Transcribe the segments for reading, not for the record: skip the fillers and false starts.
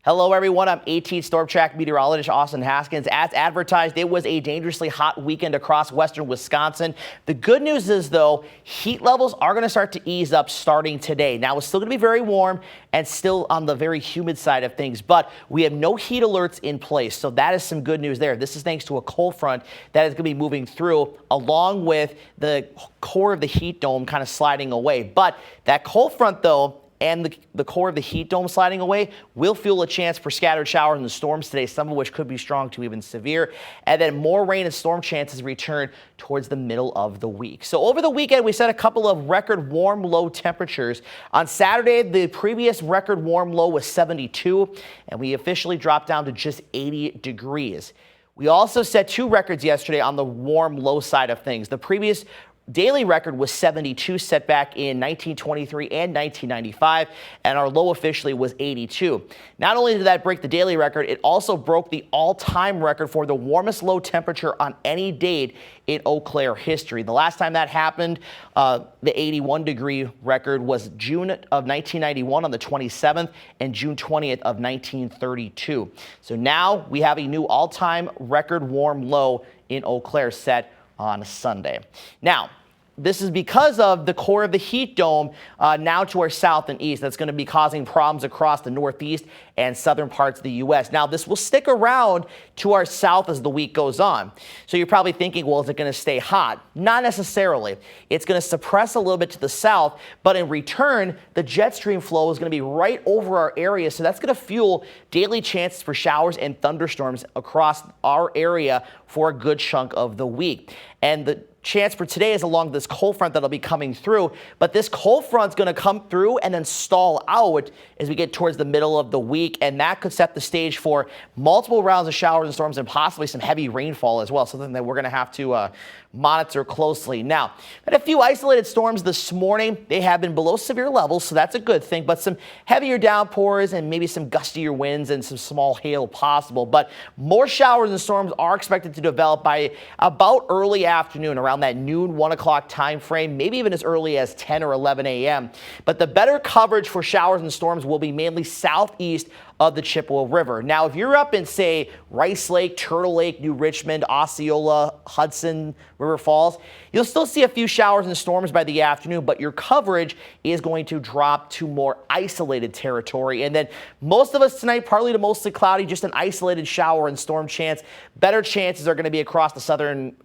Hello, everyone. I'm 18 Storm Track meteorologist Austin Haskins. As advertised, it was a dangerously hot weekend across western Wisconsin. The good news is, though, heat levels are going to start to ease up starting today. Now, it's still going to be very warm and still on the very humid side of things, but we have no heat alerts in place. So that is some good news there. This is thanks to a cold front that is going to be moving through along with the core of the heat dome kind of sliding away. But that cold front, though, and the core of the heat dome sliding away will fuel a chance for scattered showers and storms today, some of which could be strong to even severe. And then more rain and storm chances return towards the middle of the week. So over the weekend, we set a couple of record warm low temperatures. On Saturday, the previous record warm low was 72, and we officially dropped down to just 80 degrees. We also set two records yesterday on the warm low side of things. The previous daily record was 72, set back in 1923 and 1995, and our low officially was 82. Not only did that break the daily record, it also broke the all-time record for the warmest low temperature on any date in Eau Claire history. The last time that happened, the 81-degree record was June of 1991 on the 27th and June 20th of 1932. So now we have a new all-time record warm low in Eau Claire set on a Sunday. Now, this is because of the core of the heat dome now to our south and east. That's going to be causing problems across the northeast and southern parts of the U.S. Now, this will stick around to our south as the week goes on. So you're probably thinking, well, is it going to stay hot? Not necessarily. It's going to suppress a little bit to the south, but in return, the jet stream flow is going to be right over our area. So that's going to fuel daily chances for showers and thunderstorms across our area for a good chunk of the week. And the chance for today is along this cold front that'll be coming through, but this cold front's going to come through and then stall out as we get towards the middle of the week, and that could set the stage for multiple rounds of showers and storms and possibly some heavy rainfall as well, something that we're going to have to monitor closely. Now, had a few isolated storms this morning. They have been below severe levels, so that's a good thing, but some heavier downpours and maybe some gustier winds and some small hail possible, but more showers and storms are expected to develop by about early afternoon, around that noon, 1 o'clock time frame, maybe even as early as 10 or 11 a.m. But the better coverage for showers and storms will be mainly southeast of the Chippewa River. Now, if you're up in, say, Rice Lake, Turtle Lake, New Richmond, Osceola, Hudson, River Falls, you'll still see a few showers and storms by the afternoon, but your coverage is going to drop to more isolated territory. And then most of us tonight, partly to mostly cloudy, just an isolated shower and storm chance. Better chances are going to be across the southern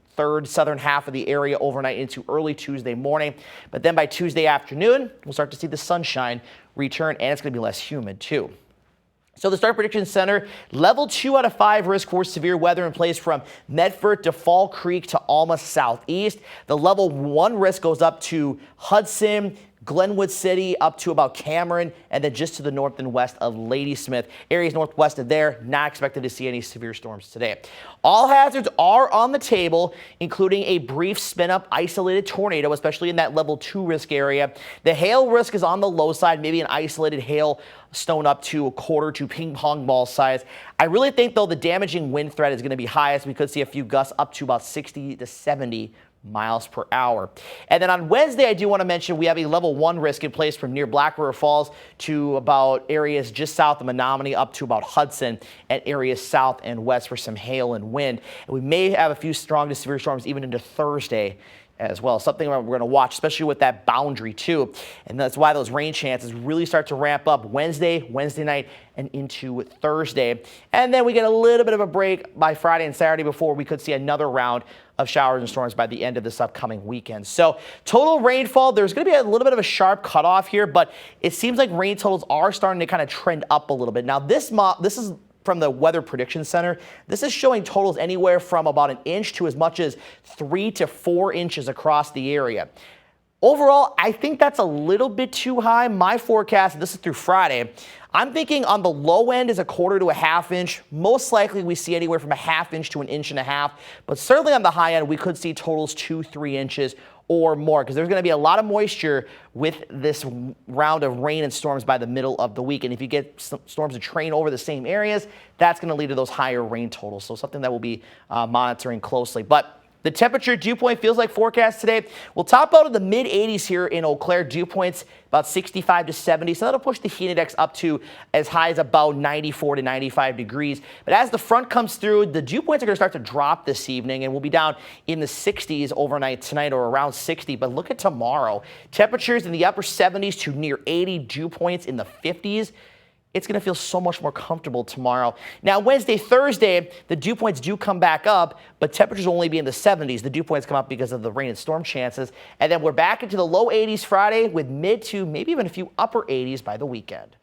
half of the area overnight into early Tuesday morning. But then by Tuesday afternoon, we'll start to see the sunshine return, and it's going to be less humid too. So the Start Prediction Center, level 2 out of 5 risk for severe weather in place from Medford to Fall Creek to Alma southeast. The level 1 risk goes up to Hudson, Glenwood City, up to about Cameron, and then just to the north and west of Ladysmith. Areas northwest of there, not expected to see any severe storms today. All hazards are on the table, including a brief spin-up isolated tornado, especially in that level 2 risk area. The hail risk is on the low side, maybe an isolated hail stone up to a quarter to ping pong ball size. I really think, though, the damaging wind threat is going to be highest. We could see a few gusts up to about 60 to 70 miles per hour. And then on Wednesday, I do want to mention we have a level 1 risk in place from near Black River Falls to about areas just south of Menominee up to about Hudson, and areas south and west for some hail and wind. And we may have a few strong to severe storms even into Thursday as well. Something we're going to watch, especially with that boundary too. And that's why those rain chances really start to ramp up Wednesday night, and into Thursday. And then we get a little bit of a break by Friday and Saturday before we could see another round of showers and storms by the end of this upcoming weekend. So total rainfall, there's going to be a little bit of a sharp cutoff here, but it seems like rain totals are starting to kind of trend up a little bit. Now this is from the Weather Prediction Center. This is showing totals anywhere from about 1 inch to as much as 3 to 4 inches across the area. Overall, I think that's a little bit too high. My forecast, this is through Friday, I'm thinking on the low end is 1/4 to 1/2 inch. Most likely we see anywhere from 1/2 inch to 1.5 inches, but certainly on the high end, we could see totals 2-3 inches or more, because there's going to be a lot of moisture with this round of rain and storms by the middle of the week. And if you get storms to train over the same areas, that's going to lead to those higher rain totals. So something that we'll be monitoring closely. But The temperature dew point feels like forecast today. We'll top out of the mid 80s here in Eau Claire. Dew points about 65 to 70. So that'll push the heat index up to as high as about 94 to 95 degrees. But as the front comes through, the dew points are going to start to drop this evening, and we'll be down in the 60s overnight tonight, or around 60. But look at tomorrow. Temperatures in the upper 70s to near 80, dew points in the 50s. It's going to feel so much more comfortable tomorrow. Now, Wednesday, Thursday, the dew points do come back up, but temperatures will only be in the 70s. The dew points come up because of the rain and storm chances. And then we're back into the low 80s Friday with mid to maybe even a few upper 80s by the weekend.